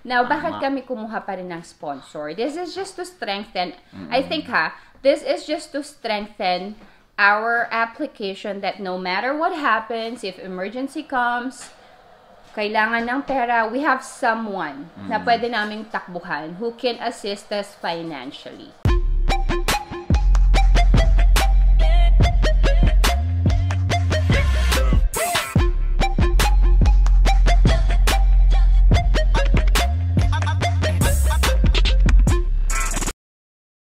Now, bakit kami kumuha pa rin ng sponsor? This is just to strengthen, I think this is just to strengthen our application that no matter what happens, if emergency comes, kailangan ng pera, we have someone na pwede naming takbuhan who can assist us financially.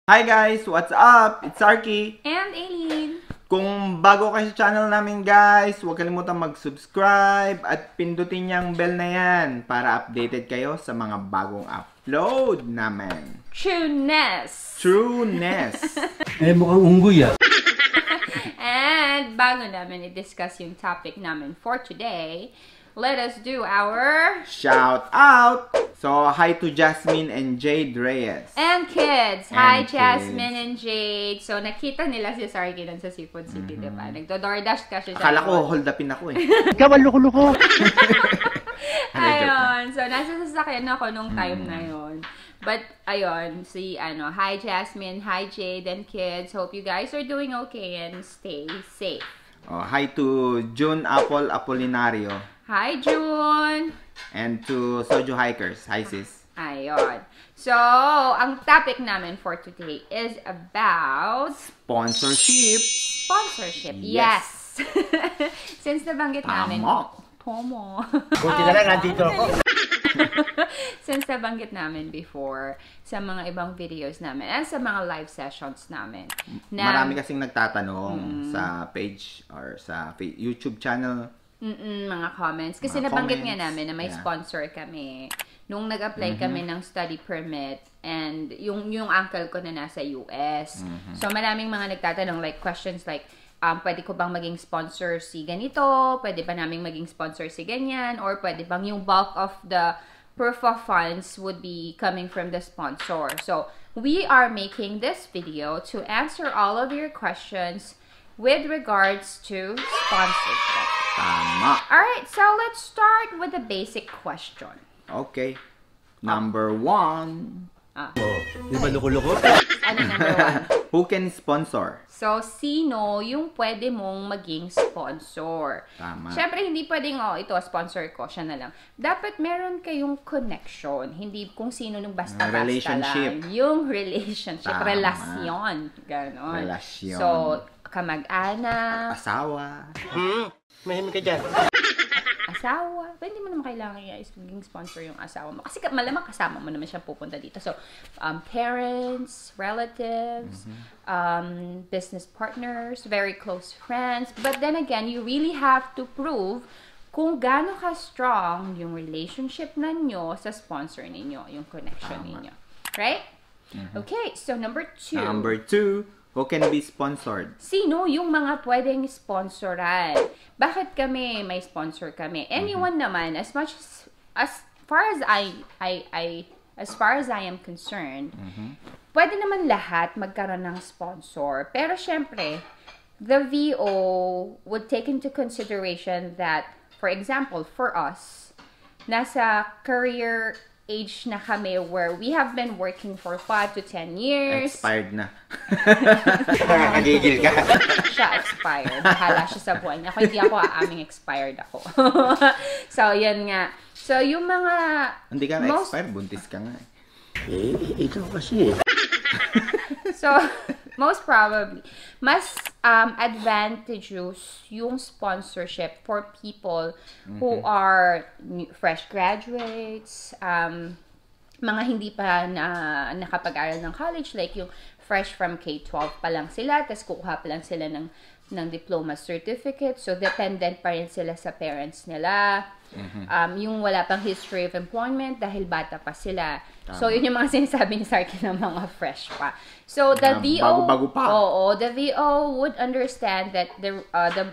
Hi guys! What's up? It's Arky! And Aileen! Kung bago kayo sa channel namin guys, huwag kalimutan mag-subscribe at pindutin yung bell na yan para updated kayo sa mga bagong upload namin. Trueness! Trueness! Mukhang unggoy And bago namin i-discuss yung topic namin for today, let us do our shout out! So, hi to Jasmine and Jade Reyes. And kids! Hi, Jasmine and Jade! So, nakita nila si Sarky dun sa Seafood City, diba? Nagdo-DoorDash ka siya. Akala ko, hold upin ako eh. Ikaw, loko-loko! Ayun. So, nasa sasakyan ako nung time na yun. But, ayun, hi Jasmine, hi Jade and kids. Hope you guys are doing okay and stay safe. Oh, hi to June Apple Apolinario. Hi, June! And to Soju Hikers. Hi, sis. Ayun. So, ang topic namin for today is about Sponsorship. Sponsorship. Yes! Since nabanggit namin. Tomo. Buti na lang, nandito ako. Since nabanggit namin before sa mga ibang videos namin and sa mga live sessions namin. Na, marami kasing nagtatanong sa page or sa YouTube channel. Mga comments. Kasi mga nabanggit comments, nga namin na may sponsor kami. Nung nag-apply kami ng study permit and yung uncle ko na nasa US. So maraming mga nagtatanong like questions like, pwede ko bang maging sponsor si ganito? Pwede ba naming maging sponsor si ganyan? Or pwede bang yung bulk of the proof of funds would be coming from the sponsor? So we are making this video to answer all of your questions with regards to sponsorship. Tama. Alright, so let's start with the basic question. Okay. Number 1. Di ba loko-loko? Ano number 1? Who can sponsor? So, sino yung pwede mong maging sponsor? Tama. Siyempre, hindi pwedeng, ito, sponsor ko, siya na lang. Dapat meron kayong connection. Hindi kung sino nung basta-basta relationship. lang. Yung relationship. Tama. Relasyon. Ganon. Relasyon. So, kamag-anak. Asawa. Mahimik ka dyan. Asawa. Pwede mo naman kailangan maging sponsor yung asawa mo. Kasi malamang kasama mo naman siya pupunta dito. So, parents, relatives, business partners, very close friends. But then again, you really have to prove kung gaano ka-strong yung relationship ninyo sa sponsor ninyo, yung connection ninyo. Right? Okay, so number 2. Number 2. Who can be sponsored? Sino yung mga pwedeng sponsoran? Bakit kami may sponsor kami? Anyone naman, as far as I am concerned, pwede naman lahat magkaroon ng sponsor. Pero syempre, the VO would take into consideration that, for example, for us, nasa career age na kami where we have been working for 5 to 10 years. Expired na. Nakakagigil ka. Siya expired. Bahala siya sa buhay niya. Ako hindi ako aaming expired ako. So, yan nga. So, yung mga... Hindi ka na-expired, buntis ka nga. Ikaw kasi So, most probably, mas advantageous yung sponsorship for people who are fresh graduates, mga hindi pa nakapag-aral ng college, like yung fresh from K-12 pa lang sila, tapos kukuha pa lang sila ng diploma certificate, so dependent pa rin sila sa parents nila. Yung wala pang history of employment dahil bata pa sila. So, yun yung mga sinasabi ni Sarky ng mga fresh pa. So, the VO, bago-bago pa. the VO would understand that the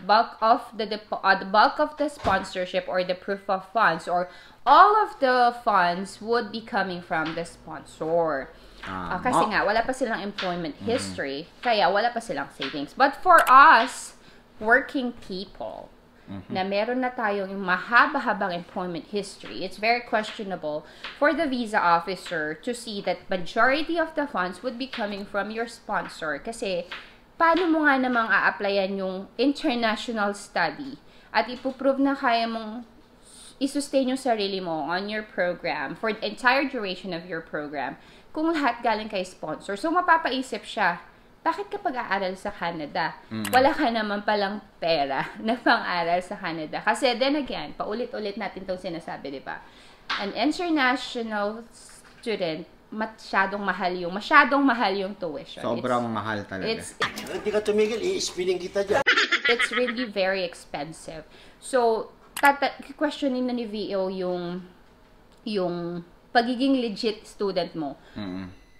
bulk of the sponsorship or the proof of funds or all of the funds would be coming from the sponsor. Kasi nga, wala pa silang employment history, kaya wala pa silang savings. But for us, working people, na meron na tayong mahaba-habang employment history, it's very questionable for the visa officer to see that majority of the funds would be coming from your sponsor. Kasi, paano mo nga namang a-applyan yung international study at ipuprove na kaya mong i-sustain yung sarili mo on your program for the entire duration of your program kung lahat galing kay sponsor. So, mapapaisip siya, bakit kapag aaral sa Canada, wala ka naman palang pera na pang-aral sa Canada? Kasi then again, paulit-ulit natin itong sinasabi, di ba? An international student, masyadong mahal yung tuition. Sobrang mahal talaga. Hindi ka tumigil, i-spinning kita dyan. It's really very expensive. So, questionin na ni VO yung pagiging legit student mo.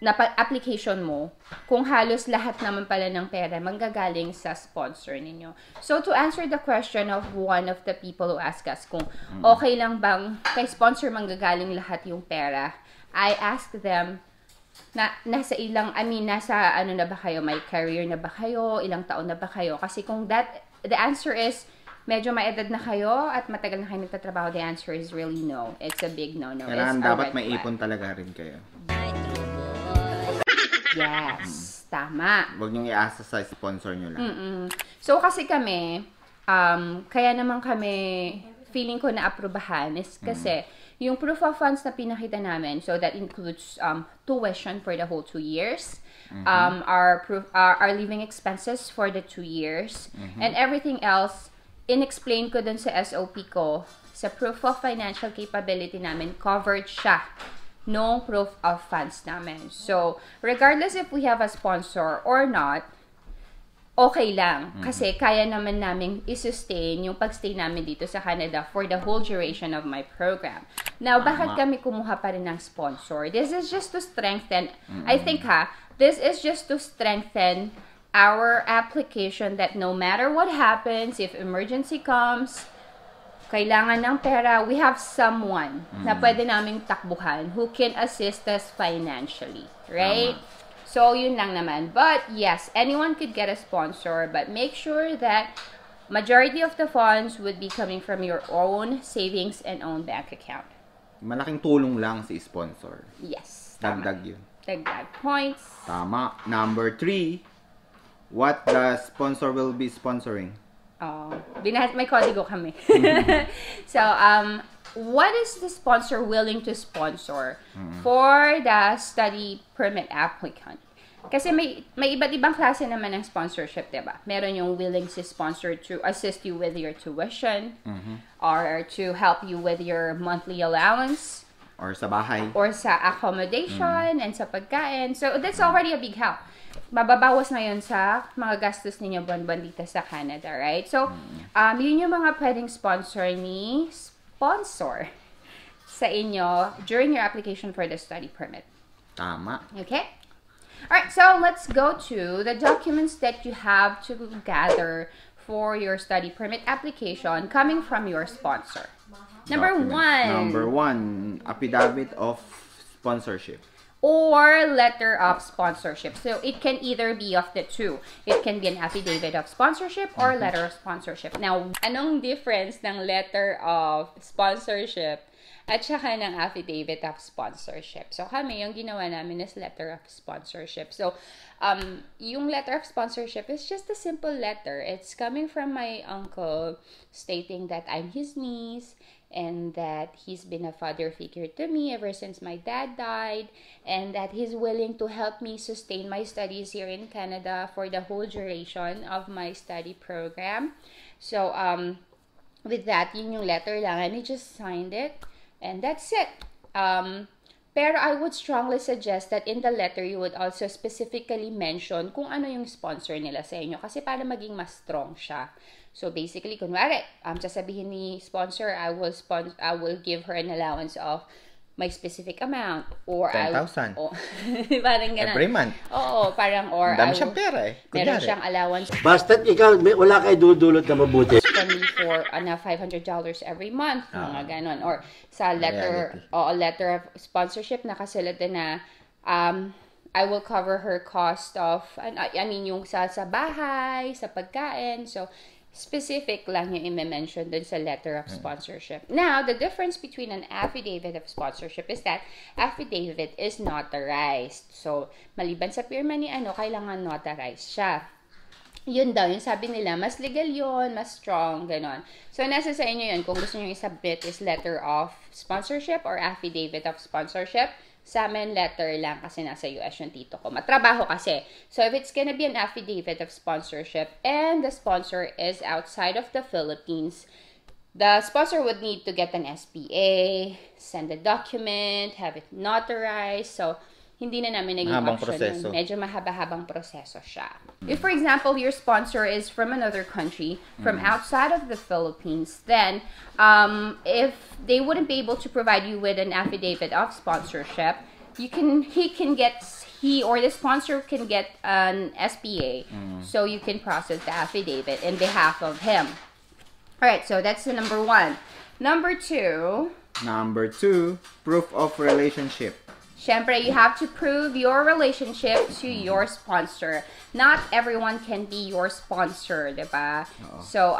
Na application mo, kung halos lahat naman pala ng pera manggagaling sa sponsor ninyo. So, to answer the question of one of the people who asked us kung okay lang bang kay sponsor manggagaling lahat yung pera, I asked them, nasa ano na ba kayo? May career na ba kayo? Ilang taon na ba kayo? Kasi kung the answer is, medyo maedad na kayo at matagal na kayo nagtatrabaho, the answer is really no. It's a big no-no. Kailangan dapat may ipon talaga rin kayo. Yes, tama. Huwag niyong iasa sa sponsor niyo lang. So, kasi kami, kaya naman kami, feeling ko na aprubahan is kasi, yung proof of funds na pinakita namin, so that includes tuition for the whole 2 years, our living expenses for the 2 years, and everything else, in-explain ko dun sa SOP ko, sa proof of financial capability namin, covered siya no proof of funds namin. So, regardless if we have a sponsor or not, okay lang. Kasi kaya naman namin i-sustain yung pagstay namin dito sa Canada for the whole duration of my program. Now, bakit kami kumuha pa rin ng sponsor? This is just to strengthen, I think this is just to strengthen our application that no matter what happens, if emergency comes, kailangan ng pera, we have someone na pwede naming takbuhan who can assist us financially, right? So, yun lang naman. But, yes, anyone could get a sponsor, but make sure that majority of the funds would be coming from your own savings and own bank account. Malaking tulong lang si sponsor. Yes. Dagdag yun. Dagdag points. Tama. Number 3, what the sponsor will be sponsoring? May kodigo kami. So, what is the sponsor willing to sponsor for the study permit applicant? Kasi may iba't ibang klase naman ng sponsorship, diba? Meron yung willing to sponsor to assist you with your tuition, or to help you with your monthly allowance, or sa bahay, or sa accommodation, and sa pagkain. So, that's already a big help. Mababawas na yun sa mga gastos ninyo buwan-buwan dito sa Canada, right? So, yun yung mga pwedeng sponsor sa inyo during your application for the study permit. Tama. Okay? Alright, so let's go to the documents that you have to gather for your study permit application coming from your sponsor. Number one, affidavit of sponsorship. Or letter of sponsorship. So, it can either be of the two. It can be an affidavit of sponsorship or letter of sponsorship. Now, anong difference ng letter of sponsorship at saka ng affidavit of sponsorship? So, kami, yung ginawa namin is letter of sponsorship. So, yung letter of sponsorship is just a simple letter. It's coming from my uncle stating that I'm his niece, and that he's been a father figure to me ever since my dad died, and that he's willing to help me sustain my studies here in Canada for the whole duration of my study program. So, with that, yun yung letter lang, and he just signed it, and that's it. Pero I would strongly suggest that in the letter, you would also specifically mention kung ano yung sponsor nila sa inyo, kasi para maging mas strong siya. So basically, kunwari, sasabihin ni sponsor, I will give her an allowance of my specific amount, or 10,000. Parang ganun. Every month. Oo, parang, or dami siyang pera meron siyang allowance Basta't ikaw, wala kayo dudulot na mabuti. from me for $500 every month, mga ganon. Or sa letter of sponsorship, nakasulat din na I will cover her cost of, yung sa bahay, sa pagkain. So, Specific lang yung i-mention dun sa letter of sponsorship. Now, the difference between an affidavit of sponsorship is that affidavit is notarized. So, maliban sa pirma ni kailangan notarized siya. Yun daw, yung sabi nila, mas legal yun, mas strong, ganon. So, nasa sa inyo yun, kung gusto nyo i-submit is letter of sponsorship or affidavit of sponsorship. Sa amin, letter lang kasi nasa US yung tito ko. Matrabaho kasi. So, if it's gonna be an affidavit of sponsorship and the sponsor is outside of the Philippines, the sponsor would need to get an SPA, send a document, have it notarized. So, hindi na namin naging Mahabang option proseso. yun. Medyo mahaba-habang proseso siya. If, for example, your sponsor is from another country, from outside of the Philippines, then if they wouldn't be able to provide you with an affidavit of sponsorship, he or the sponsor can get an SPA, so you can process the affidavit in behalf of him. Alright, so that's the number one. Number two, proof of relationship. syempre, you have to prove your relationship to your sponsor. Not everyone can be your sponsor, diba? So,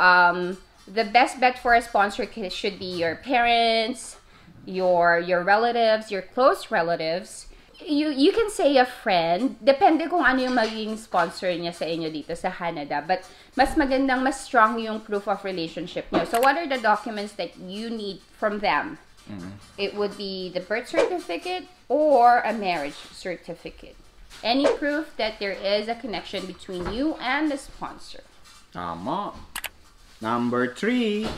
the best bet for a sponsor should be your parents, your relatives, your close relatives. You can say a friend, depende kung ano yung magiging sponsor niya sa inyo dito sa Canada. But, mas magandang, mas strong yung proof of relationship niyo. So, what are the documents that you need from them? It would be the birth certificate or a marriage certificate. Any proof that there is a connection between you and the sponsor. Tama. Number 3.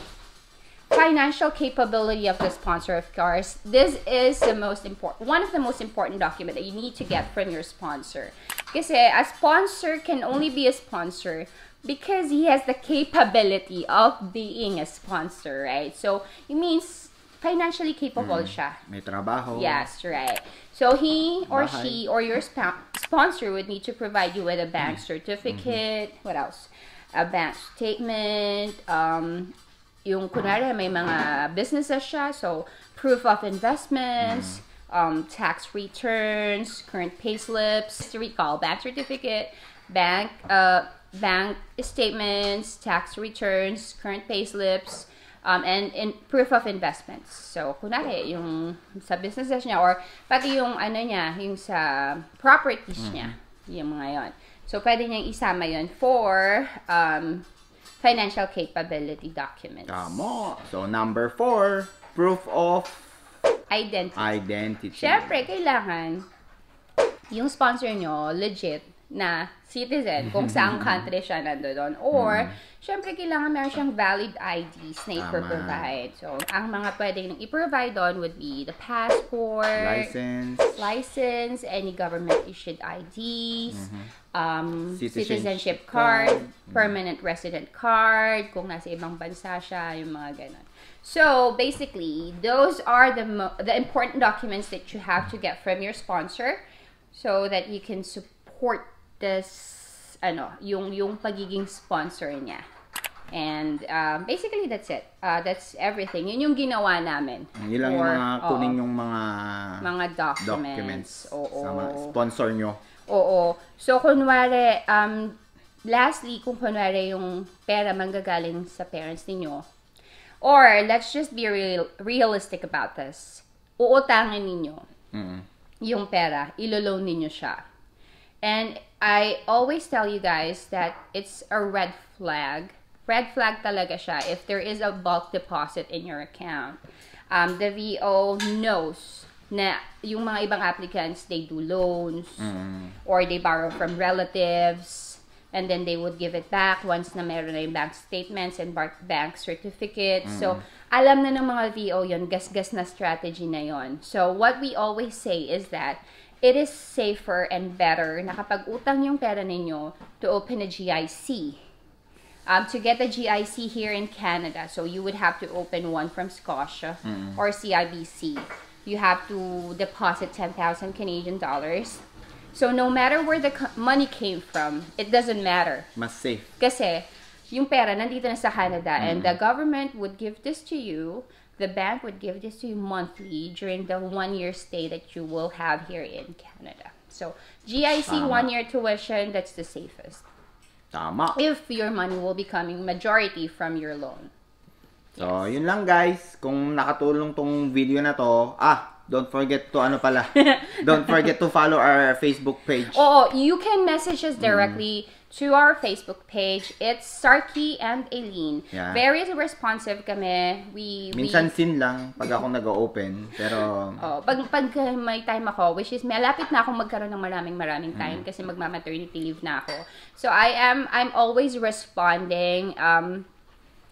Financial capability of the sponsor, of course. This is the most important, one of the most important documents that you need to get from your sponsor. Kasi a sponsor can only be a sponsor because he has the capability of being a sponsor, right? So, it means financially capable siya. May trabaho. Yes, right. So he or Bahay. she or your sponsor would need to provide you with a bank certificate. What else? A bank statement. Yung kunwari may mga businesses siya, so proof of investments, tax returns, current payslips, to recall, bank certificate, bank statements, tax returns, current payslips, and proof of investments. So, kunwari, yung sa businesses niya or pati yung niya, yung sa properties niya, yung mga yon. So, pwede niyang isama yon for financial capability documents. Tama. So, number 4, proof of identity. Siyempre, kailangan yung sponsor nyo legit na citizen kung saang country siya nandoon. Or, syempre, kailangan meron siyang valid IDs na i-provide. So, ang mga pwedeng i-provide doon would be the passport, license, any government-issued IDs, citizenship card, permanent resident card, kung nasa ibang bansa siya, yung mga ganon. So, basically, those are the important documents that you have to get from your sponsor so that you can support this, yung pagiging sponsor niya. And basically, that's it. That's everything. Yun yung ginawa namin. Yun lang yung mga kunin yung mga documents. sa mga sponsor nyo. Oo. So, kunwari, lastly, kung kunwari yung pera manggagaling sa parents ninyo, or let's just be realistic about this. Uutangin ninyo yung pera, ilo-loan ninyo siya. And I always tell you guys that it's a red flag. Red flag talaga siya if there is a bulk deposit in your account. The VO knows na yung mga ibang applicants, they do loans or they borrow from relatives and then they would give it back once na meron na yung bank statements and bank certificates. So, alam na ng mga VO yun, gas-gas na strategy na yun. So, what we always say is that it is safer and better na kapag utang yung pera ninyo to open a GIC. To get a GIC here in Canada, so you would have to open one from Scotia or CIBC. You have to deposit 10,000 Canadian dollars. So no matter where the money came from, it doesn't matter. Mas safe. Kasi yung pera nandito na sa Canada and the government would give this to you. The bank would give this to you monthly during the 1-year stay that you will have here in Canada. So, GIC 1-year tuition, that's the safest. Tama. if your money will be coming majority from your loan. So, yun lang guys. Kung nakatulong tong video na to, don't forget to don't forget to follow our Facebook page. Oh, you can message us directly to our Facebook page. It's Sarky and Aileen. Yeah. Very responsive kami. Minsan sin lang pag ako nag-open, pero pag may time ako, which is malapit na akong magkaroon ng maraming time kasi magma-maternity leave na ako. So I'm always responding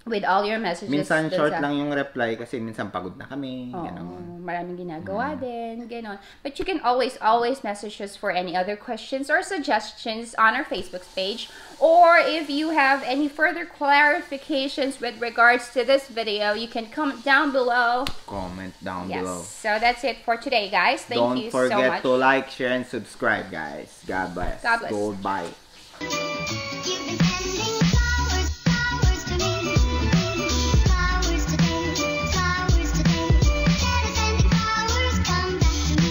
with all your messages. minsan short lang yung reply kasi minsan pagod na kami, ganun. Maraming ginagawa din, ganon. But you can always message us for any other questions or suggestions on our Facebook page. Or if you have any further clarifications with regards to this video, you can comment down below. Comment down Yes. below. So that's it for today, guys. Thank Don't you so forget much. to like, share, and subscribe, guys. God bless. God bless. Goodbye. You've been sending flowers to me. Flowers today, flowers today. Instead of sending flowers, come back to me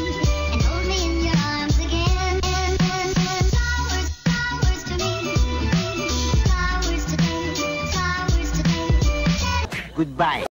and hold me in your arms again. Flowers to me. Flowers today, flowers today. Goodbye.